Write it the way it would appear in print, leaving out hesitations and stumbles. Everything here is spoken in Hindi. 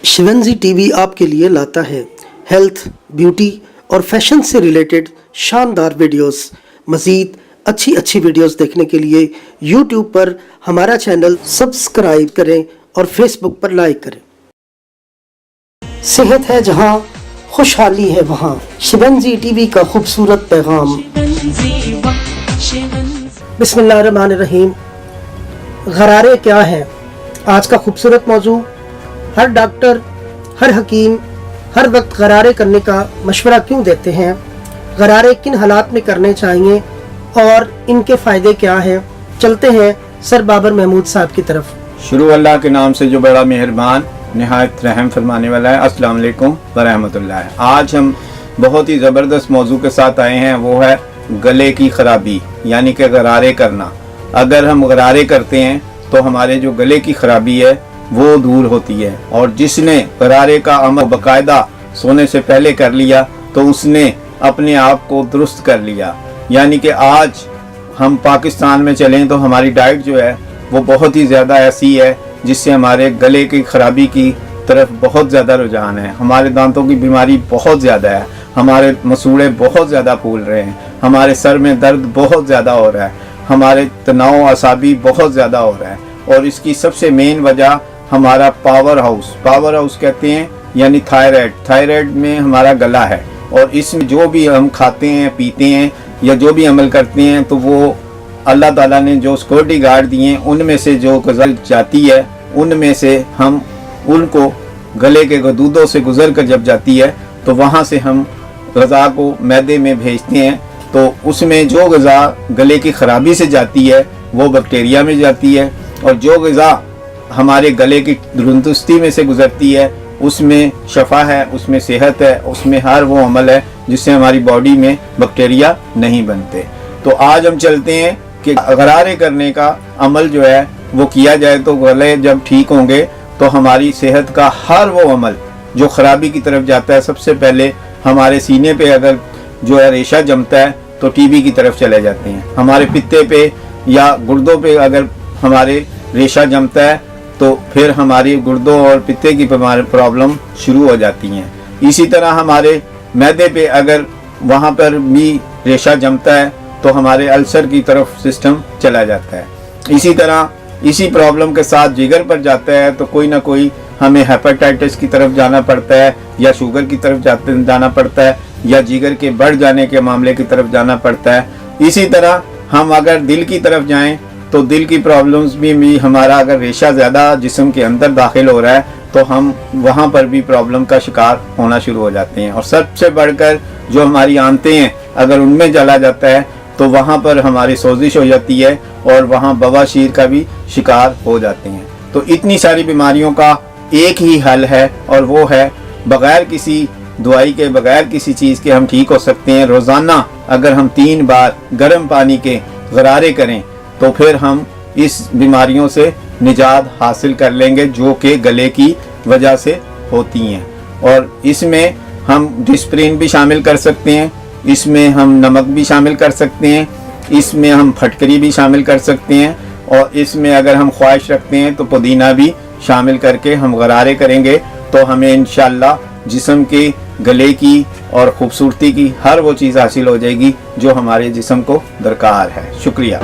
शिवंजी टीवी आपके लिए लाता है हेल्थ, ब्यूटी और फैशन से रिलेटेड शानदार वीडियोस। मज़ीद अच्छी वीडियोस देखने के लिए यूट्यूब पर हमारा चैनल सब्सक्राइब करें और फेसबुक पर लाइक करें। सेहत है जहां, खुशहाली है वहां। शिवंजी टीवी का खूबसूरत पैगाम। बिस्मिल्लाहिर्रहमानिर्रहीम। गरारे क्या है आज का खूबसूरत मौजू। हर डॉक्टर, हर हकीम हर वक्त गरारे करने का मशवरा क्यों देते हैं, गरारे किन हालात में करने चाहिए और इनके फ़ायदे क्या हैं। चलते हैं सर बाबर महमूद साहब की तरफ। शुरू अल्लाह के नाम से जो बड़ा मेहरबान निहायत रहम फरमाने वाला है। अस्सलाम वालेकुम व रहमतुल्लाह। आज हम बहुत ही ज़बरदस्त मौजू के साथ आए हैं, वो है गले की ख़राबी यानी कि गरारे करना। अगर हम गरारे करते हैं तो हमारे जो गले की ख़राबी है वो दूर होती है, और जिसने गरारे का अमल बाकायदा सोने से पहले कर लिया तो उसने अपने आप को दुरुस्त कर लिया। यानी कि आज हम पाकिस्तान में चलें तो हमारी डाइट जो है वो बहुत ही ज़्यादा ऐसी है जिससे हमारे गले की ख़राबी की तरफ बहुत ज़्यादा रुझान है। हमारे दांतों की बीमारी बहुत ज़्यादा है, हमारे मसूड़े बहुत ज़्यादा फूल रहे हैं, हमारे सर में दर्द बहुत ज़्यादा हो रहा है, हमारे तनाव असाबी बहुत ज़्यादा हो रहा है। और इसकी सबसे मेन वजह हमारा पावर हाउस कहते हैं, यानी थायराइड में हमारा गला है। और इसमें जो भी हम खाते हैं, पीते हैं या जो भी अमल करते हैं तो वो अल्लाह ताला ने जो सिक्योरिटी गार्ड दिए हैं उनमें से जो ग़ज़ा जाती है उनमें से हम उनको गले के गदूदों से गुजर कर जब जाती है तो वहाँ से हम ग़ज़ा को मैदे में भेजते हैं। तो उसमें जो ग़ज़ा गले की ख़राबी से जाती है वो बैक्टीरिया में जाती है, और जो ग़ज़ा हमारे गले की तंदुरुस्ती में से गुजरती है उसमें शफा है, उसमें सेहत है, उसमें हर वो अमल है जिससे हमारी बॉडी में बैक्टीरिया नहीं बनते। तो आज हम चलते हैं कि गरारे करने का अमल जो है वो किया जाए तो गले जब ठीक होंगे तो हमारी सेहत का हर वो अमल जो ख़राबी की तरफ जाता है। सबसे पहले हमारे सीने पे अगर जो है रेशा जमता है तो टीबी की तरफ चले जाते हैं। हमारे पित्ते पे या गुर्दों पे अगर हमारे रेशा जमता है तो फिर हमारी गुर्दों और पित्ते की प्रॉब्लम शुरू हो जाती हैं। इसी तरह हमारे मैदे पे अगर वहाँ पर भी रेशा जमता है तो हमारे अल्सर की तरफ सिस्टम चला जाता है। इसी तरह इसी प्रॉब्लम के साथ जिगर पर जाता है तो कोई ना कोई हमें हेपेटाइटिस की तरफ जाना पड़ता है, या शुगर की तरफ जाना पड़ता है, या जिगर के बढ़ जाने के मामले की तरफ जाना पड़ता है। इसी तरह हम अगर दिल की तरफ जाएं तो दिल की प्रॉब्लम्स भी हमारा अगर रेशा ज़्यादा जिस्म के अंदर दाखिल हो रहा है तो हम वहाँ पर भी प्रॉब्लम का शिकार होना शुरू हो जाते हैं। और सबसे बढ़कर जो हमारी आंतें हैं अगर उनमें जला जाता है तो वहाँ पर हमारी सोजिश हो जाती है और वहाँ बवासीर का भी शिकार हो जाते हैं। तो इतनी सारी बीमारियों का एक ही हल है, और वो है बग़ैर किसी दवाई के, बग़ैर किसी चीज़ के हम ठीक हो सकते हैं। रोज़ाना अगर हम 3 बार गर्म पानी के गरारे करें तो फिर हम इस बीमारियों से निजात हासिल कर लेंगे जो कि गले की वजह से होती हैं। और इसमें हम डिस्प्रिन भी शामिल कर सकते हैं, इसमें हम नमक भी शामिल कर सकते हैं, इसमें हम फटकरी भी शामिल कर सकते हैं, और इसमें अगर हम ख्वाहिश रखते हैं तो पुदीना भी शामिल करके हम गरारे करेंगे तो हमें इंशाअल्लाह जिस्म के गले की और ख़ूबसूरती की हर वो चीज़ हासिल हो जाएगी जो हमारे जिस्म को दरकार है। शुक्रिया।